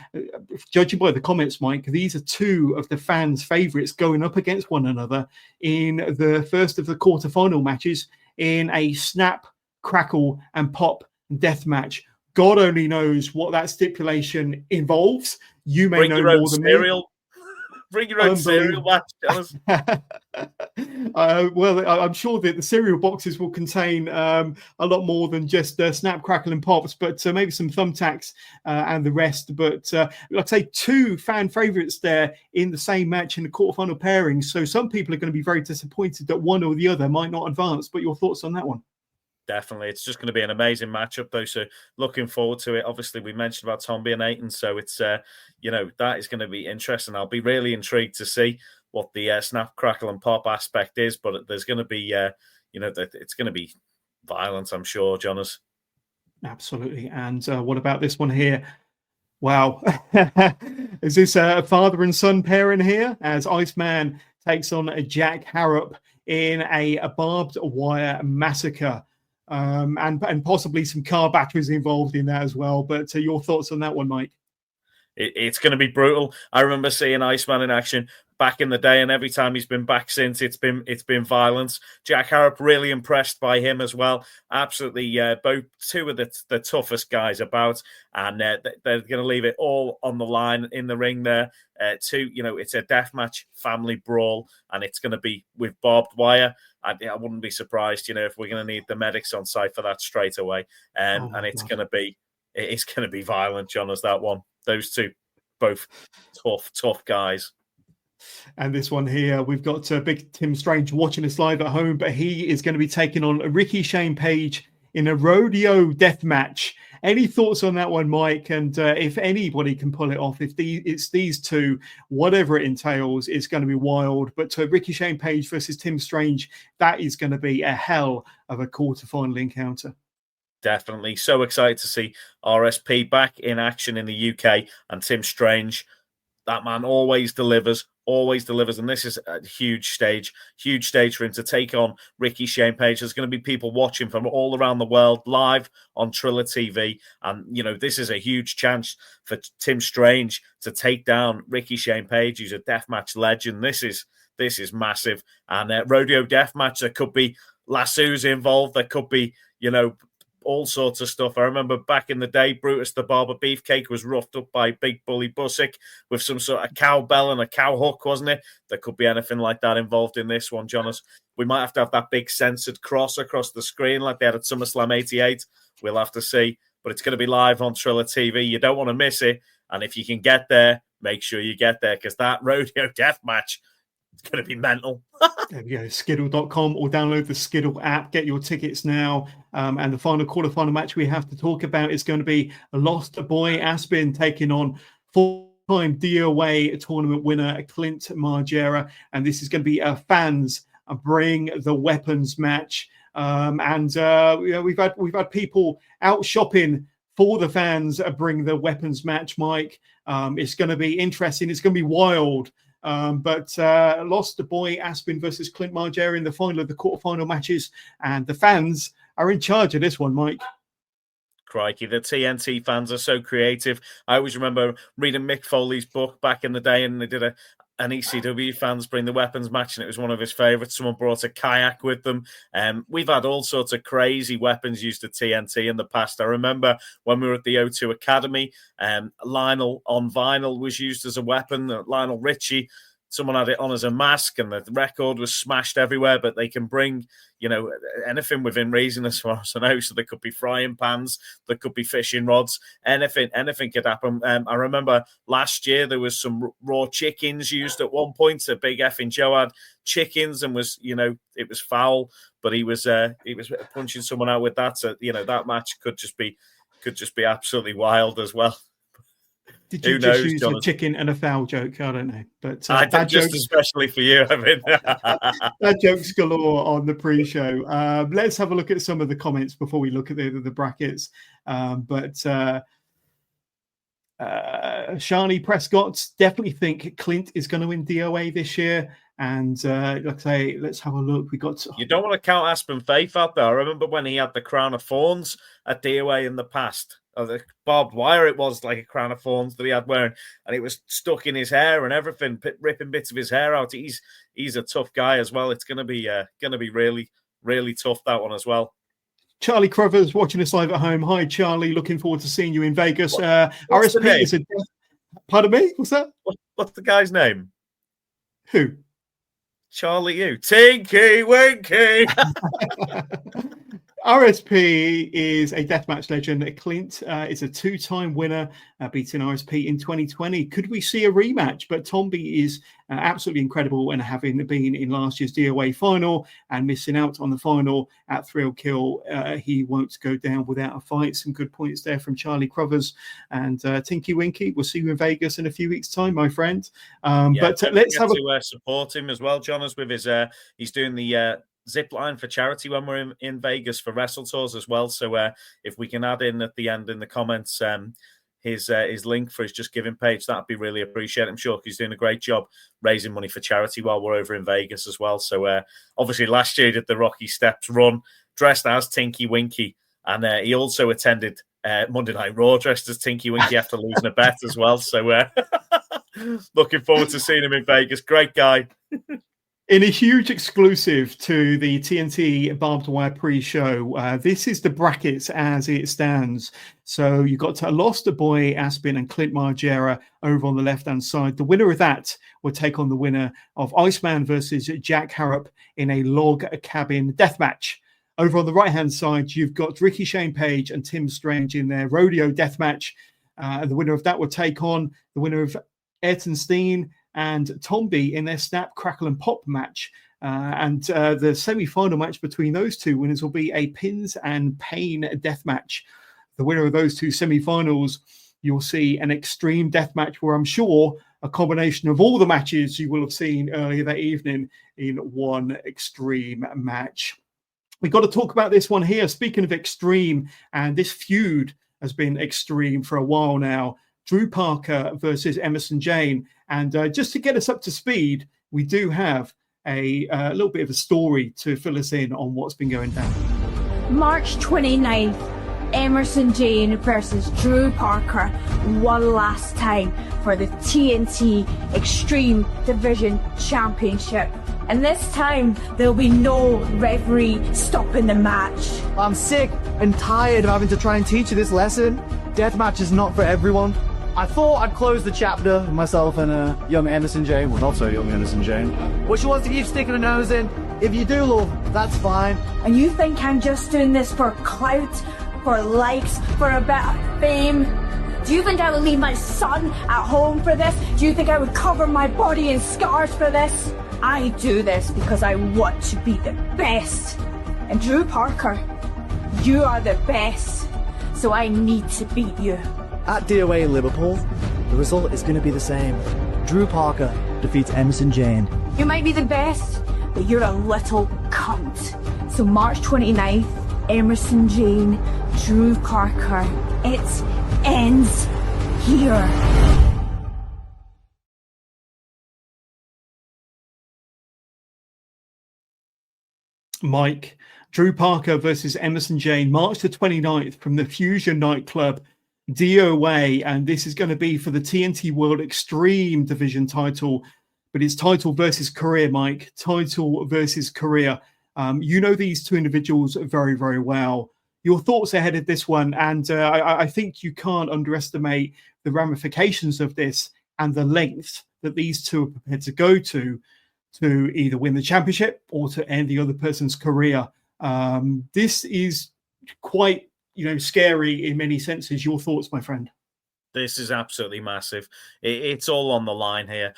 judging by the comments, Mike, these are two of the fans' favourites going up against one another in the first of the quarterfinal matches in a snap, crackle, and pop death match. God only knows what that stipulation involves. You may know more than me. Bring your own cereal match, Dennis. Well, I'm sure that the cereal boxes will contain a lot more than just snap, crackle, and pops, but maybe some thumbtacks and the rest. But I'd say two fan favourites there in the same match in the quarterfinal pairing. So some people are going to be very disappointed that one or the other might not advance. But your thoughts on that one? Definitely. It's just going to be an amazing matchup, though. So looking forward to it. Obviously, we mentioned about Tomby and Ayton. So it's, that is going to be interesting. I'll be really intrigued to see what the snap, crackle, and pop aspect is. But there's going to be, it's going to be violence, I'm sure, Jonas. Absolutely. And what about this one here? Wow. Is this a father and son pairing here as Iceman takes on Jack Harrop in a barbed wire massacre? And possibly some car batteries involved in that as well. But your thoughts on that one, Mike? It's going to be brutal. I remember seeing Iceman in action back in the day, and every time he's been back since, it's been violence. Jack Harrop, really impressed by him as well. Absolutely, both two of the toughest guys about, and they're going to leave it all on the line in the ring there. It's a deathmatch family brawl, and it's going to be with barbed wire. I wouldn't be surprised, if we're going to need the medics on site for that straight away. And it's going to be violent, John, as that one. Those two, both tough guys. And this one here, we've got big Tim Strange watching us live at home, but he is going to be taking on Ricky Shane Page in a rodeo death match. Any thoughts on that one, Mike? And if anybody can pull it off, it's these two, whatever it entails, it's going to be wild. But Ricky Shane Page versus Tim Strange, that is going to be a hell of a quarterfinal encounter. Definitely. So excited to see RSP back in action in the UK, and Tim Strange. That man always delivers. And this is a huge stage for him to take on Ricky Shane Page. There's going to be people watching from all around the world live on Triller TV. And, this is a huge chance for Tim Strange to take down Ricky Shane Page, who's a deathmatch legend. This is massive. And rodeo deathmatch, there could be lassos involved. There could be, all sorts of stuff. I remember back in the day, Brutus the Barber Beefcake was roughed up by Big Bully Busick with some sort of cowbell and a cow hook, wasn't it? There could be anything like that involved in this one, Jonas. We might have to have that big censored cross across the screen like they had at SummerSlam 88. We'll have to see. But it's going to be live on Triller TV. You don't want to miss it. And if you can get there, make sure you get there, because that rodeo death match, it's going to be mental. There we go, Skiddle.com, or download the Skiddle app. Get your tickets now. And the final quarterfinal match we have to talk about is going to be Lost Boy Aspin taking on full-time DOA tournament winner Clint Margera. And this is going to be a fans bring the weapons match. We've had people out shopping for the fans bring the weapons match, Mike. It's going to be interesting. It's going to be wild. But Lost the Boy Aspin versus Clint Margera in the final of the quarterfinal matches, and the fans are in charge of this one, Mike. Crikey, the TNT fans are so creative. I always remember reading Mick Foley's book back in the day, and they did an ECW fans bring the weapons match, and it was one of his favorites. Someone brought a kayak with them. We've had all sorts of crazy weapons used at TNT in the past. I remember when we were at the O2 Academy, Lionel on vinyl was used as a weapon. Lionel Richie, someone had it on as a mask, and the record was smashed everywhere. But they can bring, anything within reason, as far as I know. So there could be frying pans, there could be fishing rods, anything could happen. I remember last year there was some raw chickens used at one point. A Big effing Joe had chickens and was, it was foul, but he was punching someone out with that. So that match could just be absolutely wild as well. Did you just use a chicken and a foul joke? I don't know. But I did, just especially for you. I mean, that joke's galore on the pre-show. Let's have a look at some of the comments before we look at the brackets. Shani Prescott definitely think Clint is going to win DOA this year. And like I say, let's have a look. We got You don't want to count Aspen Faith out there. I remember when he had the crown of thorns at DOA in the past. Or the barbed wire, it was like a crown of thorns that he had wearing, and it was stuck in his hair and everything, ripping bits of his hair out. He's a tough guy as well. It's going to be really, really tough, that one as well. Charlie Crothers watching us live at home. Hi, Charlie. Looking forward to seeing you in Vegas. RSP is a... Pardon me? What's that? What's the guy's name? Who? Charlie you. Tinky Winky. RSP is a deathmatch legend. Clint is a two-time winner, beating RSP in 2020. Could we see a rematch? But Tomby is absolutely incredible, and having been in last year's DOA final and missing out on the final at Thrill Kill, he won't go down without a fight. Some good points there from Charlie Crothers. And Tinky Winky, we'll see you in Vegas in a few weeks' time, my friend. But let's have to support him as well, John, as with his he's doing the zip line for charity when we're in Vegas for Wrestle Tours as well. So if we can add in at the end in the comments his link for his Just Giving page, that'd be really appreciated. I'm sure he's doing a great job raising money for charity while we're over in Vegas as well. So obviously last year he did the Rocky Steps run dressed as Tinky Winky, and he also attended Monday Night Raw dressed as Tinky Winky after losing a bet as well. So looking forward to seeing him in Vegas. Great guy. In a huge exclusive to the TNT Barbed Wire pre-show, this is the brackets as it stands. So you got Lost Boy Aspen and Clint Margera over on the left-hand side. The winner of that will take on the winner of Iceman versus Jack Harrop in a log cabin death match. Over on the right-hand side, you've got Ricky Shane Page and Tim Strange in their rodeo death match. The winner of that will take on the winner of Ayrton Steen and Tomby in their Snap, Crackle and Pop match. And the semi-final match between those two winners will be a Pins and Pain death match. The winner of those two semi-finals, you'll see an extreme death match where I'm sure a combination of all the matches you will have seen earlier that evening in one extreme match. We've got to talk about this one here. Speaking of extreme, and this feud has been extreme for a while now. Drew Parker versus Emerson Jane. And just to get us up to speed, we do have a little bit of a story to fill us in on what's been going down. March 29th, Emerson Jane versus Drew Parker one last time for the TNT Extreme Division Championship. And this time, there'll be no referee stopping the match. I'm sick and tired of having to try and teach you this lesson. Deathmatch is not for everyone. I thought I'd close the chapter with myself and young Emerson Jane. Well, not so young Emerson Jane. But she wants to keep sticking her nose in. If you do, love, that's fine. And you think I'm just doing this for clout, for likes, for a bit of fame? Do you think I would leave my son at home for this? Do you think I would cover my body in scars for this? I do this because I want to be the best. And Drew Parker, you are the best. So I need to beat you. At DOA in Liverpool, the result is going to be the same. Drew Parker defeats Emerson Jane. You might be the best, but you're a little cunt. So March 29th, Emerson Jane, Drew Parker. It ends here. Mike, Drew Parker versus Emerson Jane, March the 29th from the Fusion nightclub, DOA, and this is going to be for the TNT World Extreme Division title, but it's title versus career, Mike. Title versus career. You know these two individuals very, very well. Your thoughts ahead of this one, and I think you can't underestimate the ramifications of this and the length that these two are prepared to go to either win the championship or to end the other person's career. This is quite scary in many senses. Your thoughts, my friend? This is absolutely massive. It's all on the line here.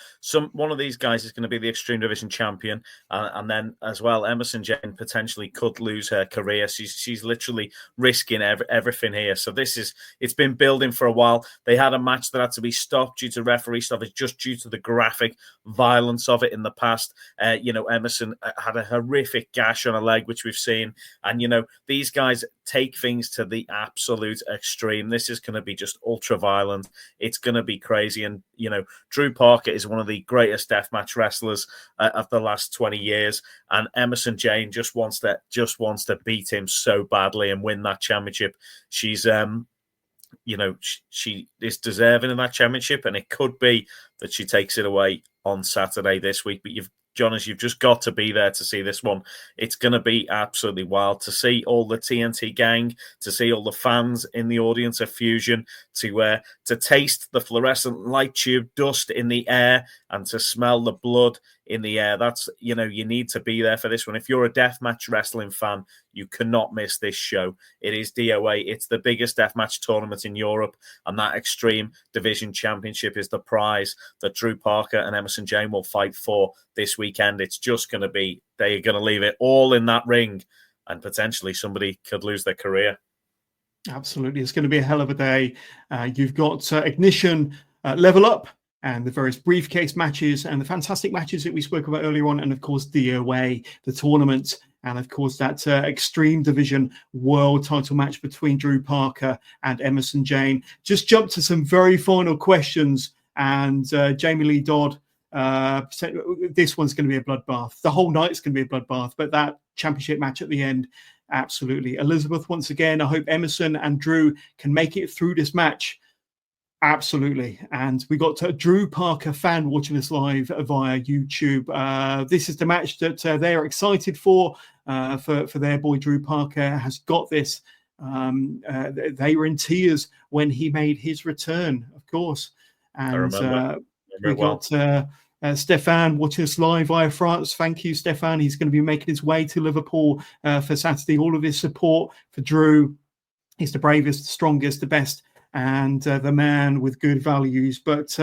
One of these guys is going to be the Extreme Division champion, and then as well, Emerson Jane potentially could lose her career. She's literally risking everything here. So it's been building for a while. They had a match that had to be stopped due to referee stoppage, just due to the graphic violence of it in the past. Emerson had a horrific gash on a leg, which we've seen, and these guys take things to the absolute extreme. This is going to be just ultra violent. Ireland. It's going to be crazy. And, Drew Parker is one of the greatest deathmatch wrestlers of the last 20 years. And Emerson Jane just wants to beat him so badly and win that championship. She's, she is deserving of that championship, and it could be that she takes it away on Saturday this week. But Jonas, you've just got to be there to see this one. It's going to be absolutely wild to see all the TNT gang, to see all the fans in the audience of Fusion, to taste the fluorescent light tube dust in the air and to smell the blood in the air. That's, you need to be there for this one. If you're a deathmatch wrestling fan, you cannot miss this show. It is DOA. It's the biggest deathmatch tournament in Europe, and that Extreme Division Championship is the prize that Drew Parker and Emerson Jane will fight for this weekend. It's just going to be, they're going to leave it all in that ring, and potentially somebody could lose their career. Absolutely. It's going to be a hell of a day. You've got Ignition, Level Up, and the various briefcase matches and the fantastic matches that we spoke about earlier on. And of course, DOA, the tournament. And of course, that Extreme Division World title match between Drew Parker and Emerson Jane. Just jump to some very final questions. And Jamie Lee Dodd said this one's going to be a bloodbath. The whole night's going to be a bloodbath. But that championship match at the end, absolutely. Elizabeth, once again, I hope Emerson and Drew can make it through this match. Absolutely. And we got a Drew Parker fan watching us live via YouTube. This is the match that they're excited for their boy Drew Parker has got this. They were in tears when he made his return, of course. And I remember we got Stefan watching us live via France. Thank you, Stefan. He's going to be making his way to Liverpool for Saturday. All of his support for Drew. He's the bravest, the strongest, the best, and the man with good values. But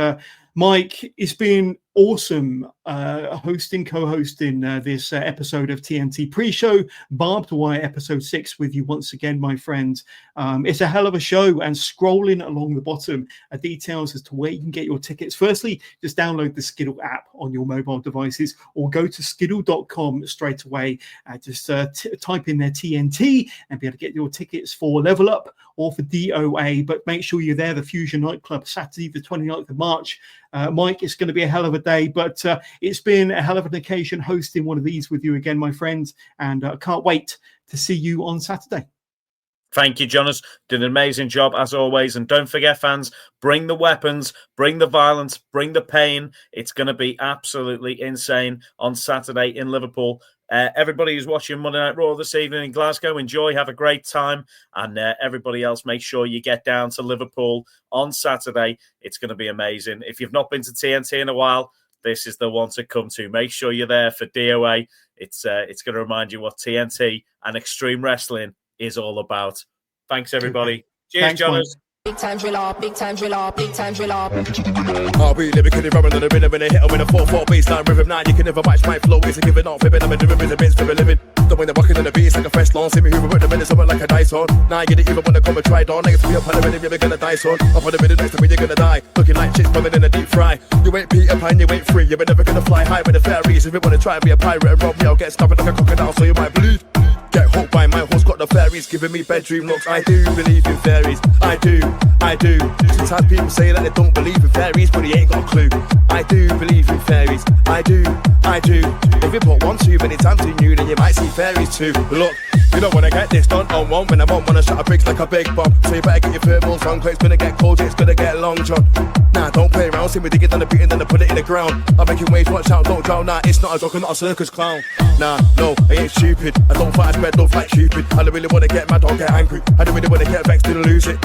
Mike, it's been awesome co-hosting this episode of TNT pre-show Barbed Wire episode 6 with you once again, my friend. It's a hell of a show, and scrolling along the bottom are details as to where you can get your tickets. Firstly, just download the Skiddle app on your mobile devices, or go to skiddle.com straight away. Just type in their TNT and be able to get your tickets for Level Up or for DOA. But make sure you're there, the Fusion Nightclub, Saturday the 29th of March. Mike, it's going to be a hell of a day, but it's been a hell of an occasion hosting one of these with you again, my friends, and I can't wait to see you on Saturday. Thank you, Jonas. Did an amazing job, as always. And don't forget, fans, bring the weapons, bring the violence, bring the pain. It's going to be absolutely insane on Saturday in Liverpool. Everybody who's watching Monday Night Raw this evening in Glasgow, enjoy, have a great time. And everybody else, make sure you get down to Liverpool on Saturday. It's going to be amazing. If you've not been to TNT in a while, this is the one to come to. Make sure you're there for DOA. It's going to remind you what TNT and Extreme Wrestling is all about. Thanks, everybody. Cheers, Thanks, Jonas. Big time driller, big time driller, big time driller. I'll be lyrically rubbing on the rhythm when I hit 'em with a 4/4 baseline rhythm. Now you can never match my flow. It's a giving off, fibbing. I'm a doing rhythm, for a living. The way they're walking on the beat, it's like a fresh lawn. See me hoover with the minute, something like a dice on. Now you didn't even want to come and try it on. Next to me up on the rhythm, you're gonna dice on. Up on the rhythm, next to me, you're gonna die. Looking like chicks coming in a deep fry. You ain't Peter Pan, you ain't free. You're never gonna fly high with the fairies. If you wanna try and be a pirate and rob me, I'll get stuffed like a crocodile, so you might bleed. Get hooked by my horse, got the fairies giving me bedroom looks. I do believe in fairies. I do. Sometimes people say that they don't believe in fairies, but he ain't got a clue. I do believe in fairies. I do. If you put one too many times in you, then you might see fairies too. Look, you don't wanna get this done on one when I won't wanna shut a bricks like a big bomb. So you better get your thermals on, quick, it's gonna get cold, it's gonna get long, John. Nah, don't play around, see me dig it on the beat and then I put it in the ground. I'm making waves, watch out, don't drown. Nah, it's not a joke, I'm not a circus clown. Nah, no, I ain't stupid. I don't fight as bad, don't fight stupid. I don't really wanna get mad, don't get angry. I don't really wanna get vexed, didn't lose it.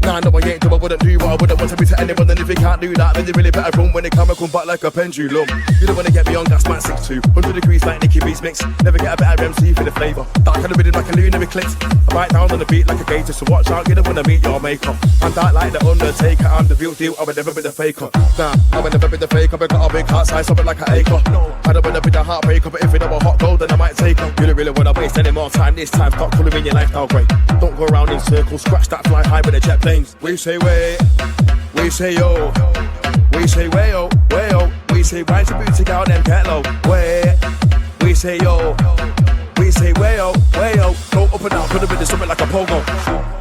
Nah, no, I ain't do, I wouldn't do what I wouldn't want to be to anyone. And if you can't do that, then you really better run when they come back like a pendulum. You don't wanna get me on gas, man, 6'2", 100 degrees like Nicky B's mix. Never get a better MC for the flavour. Dark kind of rhythm like a lunar eclipse. I bite down on the beat like a gator, so watch out, you don't wanna meet your maker. I'm dark like the Undertaker, I'm the real deal, I would never be the faker. Nah, I would never be the faker, but got a big heart size, something like an acre. I don't wanna be the heartbreaker, but if you know a hot gold, then I might take her. You don't really wanna waste any more time this time, stop colouring your life now, great. Don't go around in circles, scratch that, fly high with the jet planes. We say wait, we say yo, we say way oh, we say rise your boots out and get low. Wait, we say yo, we say way oh, go up and down, put a bit of something like a pogo.